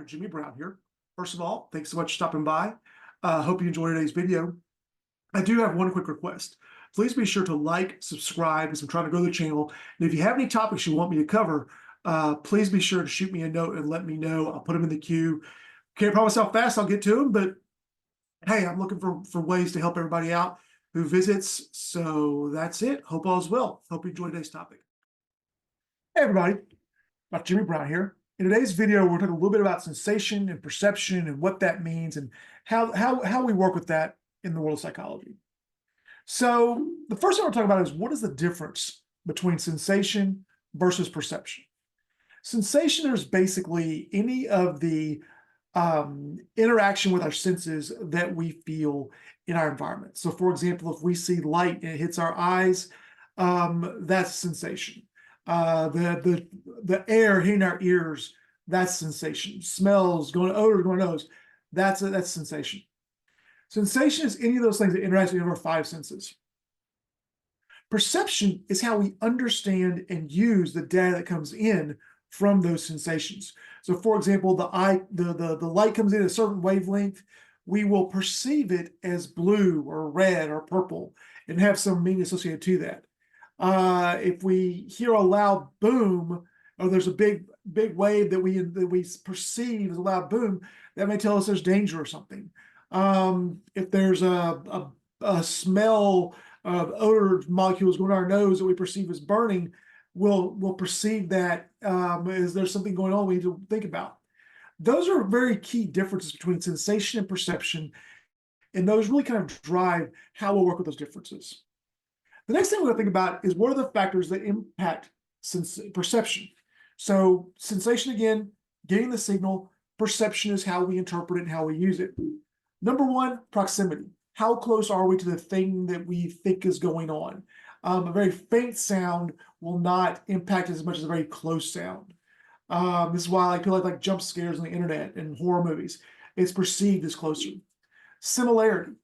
Dr. Jimmy Brown here. First of all, thanks so much for stopping by. Hope you enjoyed today's video. I do have one quick request. Please be sure to like, subscribe, as I'm trying to grow the channel. And if you have any topics you want me to cover, please be sure to shoot me a note and let me know. I'll put them in the queue. Can't promise how fast I'll get to them, but hey, I'm looking for ways to help everybody out who visits. So that's it. Hope all is well. Hope you enjoyed today's topic. Hey, everybody. Dr. Jimmy Brown here. In today's video, we're talking a little bit about sensation and perception and what that means and how we work with that in the world of psychology. So the first thing we're talking about is what is the difference between sensation versus perception? Sensation is basically any of the interaction with our senses that we feel in our environment. So for example, if we see light and it hits our eyes, that's sensation. The air hitting our ears, that's sensation. Smells, odors going to nose, that's sensation. Sensation is any of those things that interact with our five senses. Perception is how we understand and use the data that comes in from those sensations. So for example, the light comes in at a certain wavelength, we will perceive it as blue or red or purple and have some meaning associated to that. If we hear a loud boom, or there's a big wave that we perceive as a loud boom, that may tell us there's danger or something. If there's a smell of odor molecules going to our nose that we perceive as burning, we'll perceive that as there's something going on we need to think about. Those are very key differences between sensation and perception, and those really kind of drive how we'll work with those differences. The next thing we're going to think about is what are the factors that impact perception. So sensation, again, getting the signal. Perception is how we interpret it and how we use it. Number one, proximity. How close are we to the thing that we think is going on? A very faint sound will not impact as much as a very close sound. This is why I feel like jump scares on the internet and horror movies. It's perceived as closer. Similarity.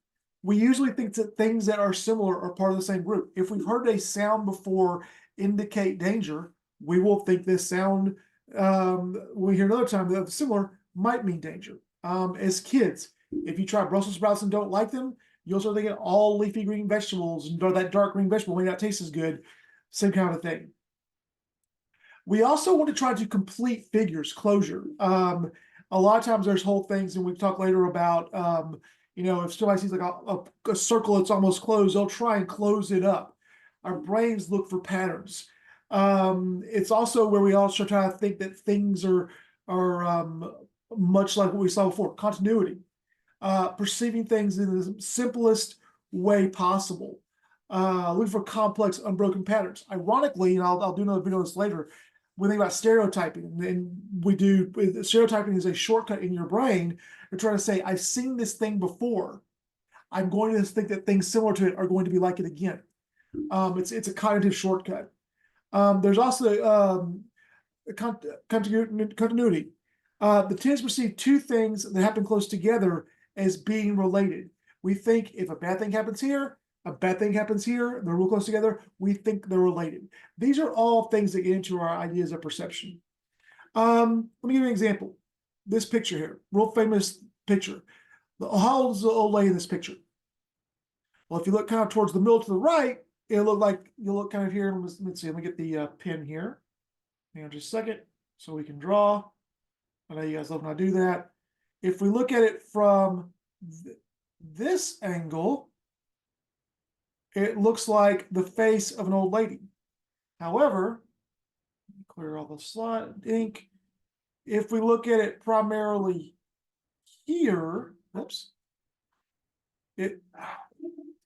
We usually think that things that are similar are part of the same group. If we've heard a sound before indicate danger, we will think this sound, when we hear another time that's similar, might mean danger. As kids, if you try Brussels sprouts and don't like them, you'll start thinking all leafy green vegetables and that dark green vegetable may not taste as good. Same kind of thing. We also want to try to complete figures, closure. A lot of times there's whole things, and we'll talk later about if somebody sees like a circle that's almost closed, they'll try and close it up. Our brains look for patterns. It's also where we also try to think that things are much like what we saw before, continuity. Perceiving things in the simplest way possible. Looking for complex, unbroken patterns. Ironically, and I'll do another video on this later, we think about stereotyping, and stereotyping is a shortcut in your brain. You're trying to say, I've seen this thing before. I'm going to think that things similar to it are going to be like it again. It's a cognitive shortcut. There's also continuity. The tendency to perceive two things that happen close together as being related. We think if a bad thing happens here, a bad thing happens here, they're real close together, we think they're related. These are all things that get into our ideas of perception. Let me give you an example. This picture here, real famous picture. How old is the old lady in this picture? Well, if you look kind of towards the middle to the right, it'll look like, you'll look kind of here. Let's see, let me get the pen here. Hang on just a second so we can draw. I know you guys love when I do that. If we look at it from this angle, it looks like the face of an old lady. However, clear all the slide ink. If we look at it primarily here, oops,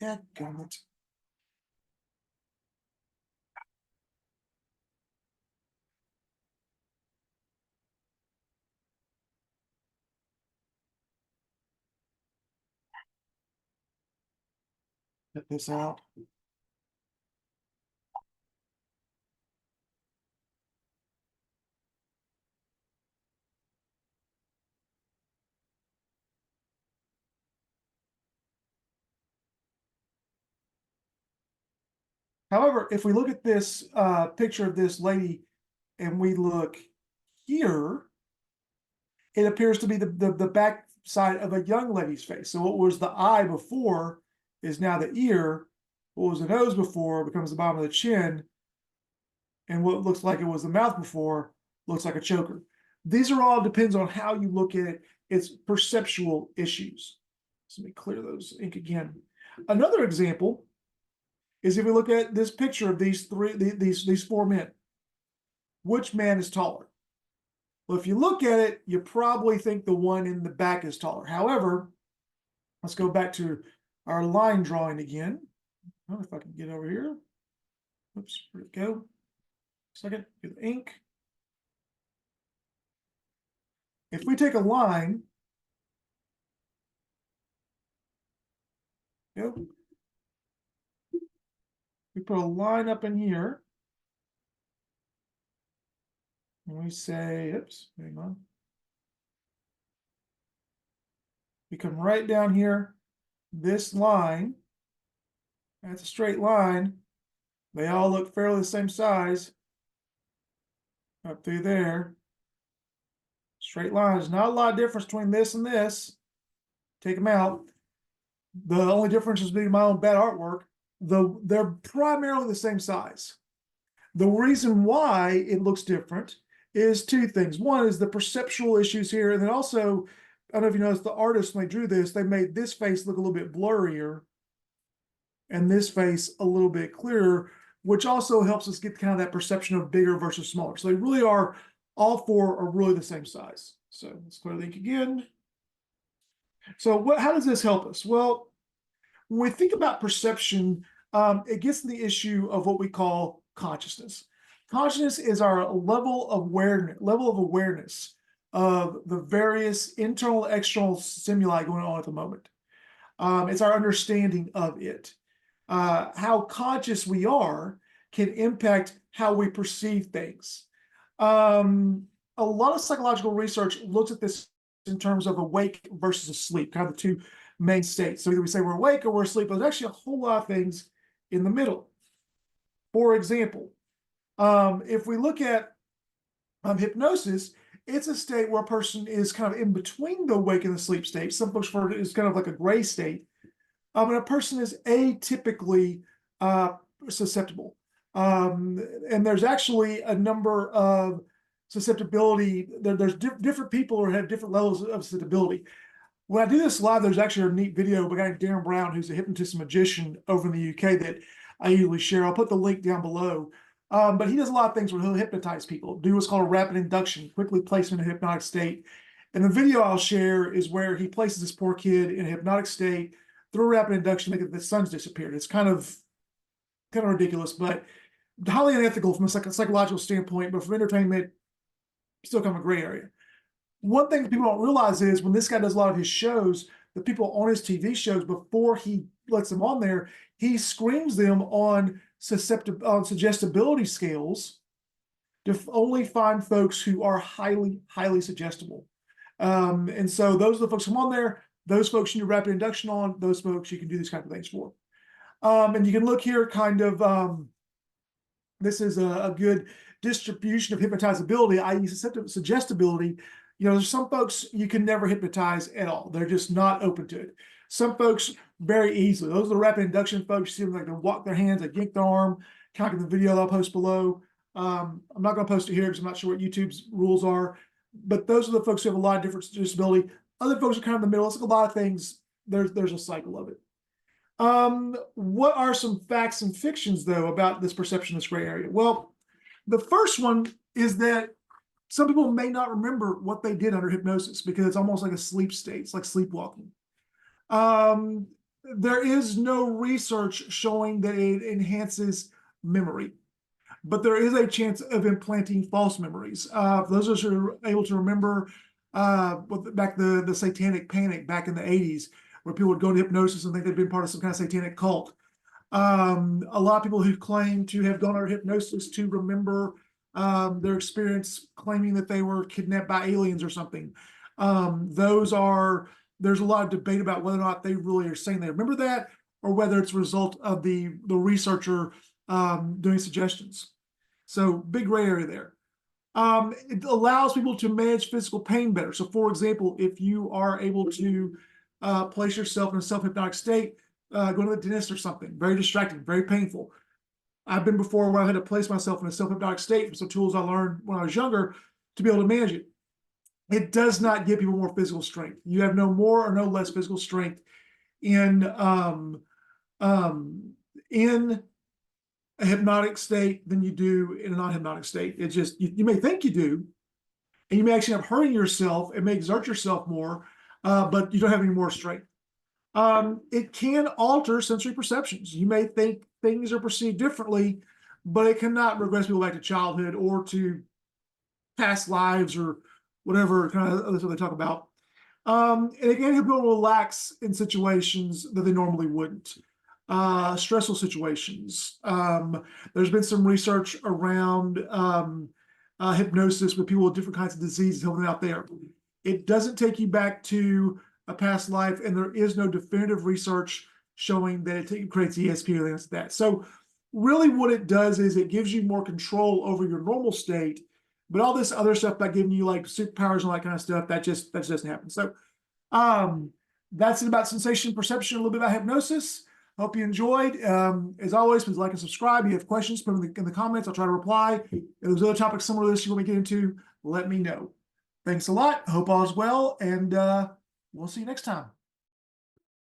dadgummit. Get this out. However, if we look at this picture of this lady and we look here, it appears to be the back side of a young lady's face. So what was the eye before is now the ear. What was the nose before becomes the bottom of the chin. And what looks like it was the mouth before looks like a choker. These are all depends on how you look at it. It's perceptual issues. So let me clear those ink again. Another example is if we look at this picture of these four men. Which man is taller? Well, if you look at it, you probably think the one in the back is taller. However, let's go back to our line drawing again. Oh, if I can get over here. Oops, where'd it go? Second, get the ink. If we take a line, go. We put a line up in here. And we say, oops, hang on. We come right down here, this line, that's a straight line. They all look fairly the same size. Up through there. Straight lines, not a lot of difference between this and this. Take them out. The only difference is being my own bad artwork. They're primarily the same size. The reason why it looks different is two things. One is the perceptual issues here, and then also, I don't know if you noticed, the artists, when they drew this, they made this face look a little bit blurrier and this face a little bit clearer, which also helps us get kind of that perception of bigger versus smaller. So they really are, all four are really the same size. So let's clear the ink again. So how does this help us? Well, when we think about perception, it gets to the issue of what we call consciousness. Consciousness is our level of awareness of the various internal, external stimuli going on at the moment. It's our understanding of it. How conscious we are can impact how we perceive things. A lot of psychological research looks at this in terms of awake versus asleep, kind of the two main states. So either we say we're awake or we're asleep, but there's actually a whole lot of things in the middle. For example, if we look at hypnosis, it's a state where a person is kind of in between the awake and the sleep state. Some folks refer to it as kind of like a gray state. And a person is atypically susceptible. And there's actually a number of susceptibility. There's different people who have different levels of susceptibility. When I do this live, there's actually a neat video of a guy named Darren Brown, who's a hypnotist and magician over in the UK that I usually share. I'll put the link down below. But he does a lot of things where he'll hypnotize people, do what's called a rapid induction, quickly place them in a hypnotic state. And the video I'll share is where he places this poor kid in a hypnotic state through a rapid induction, making the sun's disappeared. It's kind of ridiculous, but highly unethical from a psychological standpoint, but from entertainment, still kind of a gray area. One thing that people don't realize is when this guy does a lot of his shows, the people on his TV shows, before he lets them on there, he screens them on suggestibility scales to only find folks who are highly suggestible. And so those are the folks who come on there. Those folks you do rapid induction on. Those folks you can do these kind of things for. And you can look here, kind of, this is a good distribution of hypnotizability, i.e. suggestibility. You know, there's some folks you can never hypnotize at all. They're just not open to it. Some folks very easily. Those are the rapid induction folks. You see them like they walk their hands, they yank their arm, kind of in the video that I'll post below. I'm not going to post it here because I'm not sure what YouTube's rules are. But those are the folks who have a lot of different suggestibility. Other folks are kind of in the middle. It's like a lot of things. There's a cycle of it. What are some facts and fictions, though, about this perception, this gray area? Well, the first one is that some people may not remember what they did under hypnosis because it's almost like a sleep state. It's like sleepwalking. There is no research showing that it enhances memory, but there is a chance of implanting false memories. Those of us who are able to remember back the satanic panic back in the 80s, where people would go into hypnosis and think they'd been part of some kind of satanic cult. A lot of people who claim to have gone under hypnosis to remember their experience, claiming that they were kidnapped by aliens or something. There's a lot of debate about whether or not they really are saying they remember that, or whether it's a result of the researcher doing suggestions. So big gray area there. It allows people to manage physical pain better. So, for example, if you are able to place yourself in a self-hypnotic state, go to the dentist or something, very distracting, very painful. I've been before where I had to place myself in a self-hypnotic state from some tools I learned when I was younger to be able to manage it. It does not give people more physical strength. You have no more or no less physical strength in um, in a hypnotic state than you do in a non-hypnotic state. It's just you may think you do, and you may actually end up hurting yourself and may exert yourself more, but you don't have any more strength. It can alter sensory perceptions. You may think things are perceived differently, but it cannot regress people back to childhood or to past lives or whatever kind of other stuff they talk about. And it can help people relax in situations that they normally wouldn't. Stressful situations. There's been some research around hypnosis with people with different kinds of diseases helping out there. It doesn't take you back to a past life, and there is no definitive research showing that it creates ESP or anything like that. So really what it does is it gives you more control over your normal state, but all this other stuff about giving you like superpowers and all that kind of stuff, that just doesn't happen. So that's it about sensation perception, a little bit about hypnosis. Hope you enjoyed. As always, please like and subscribe. If you have questions, put them in the comments. I'll try to reply. If there's other topics similar to this you want me to get into, let me know. Thanks a lot. Hope all is well, and we'll see you next time.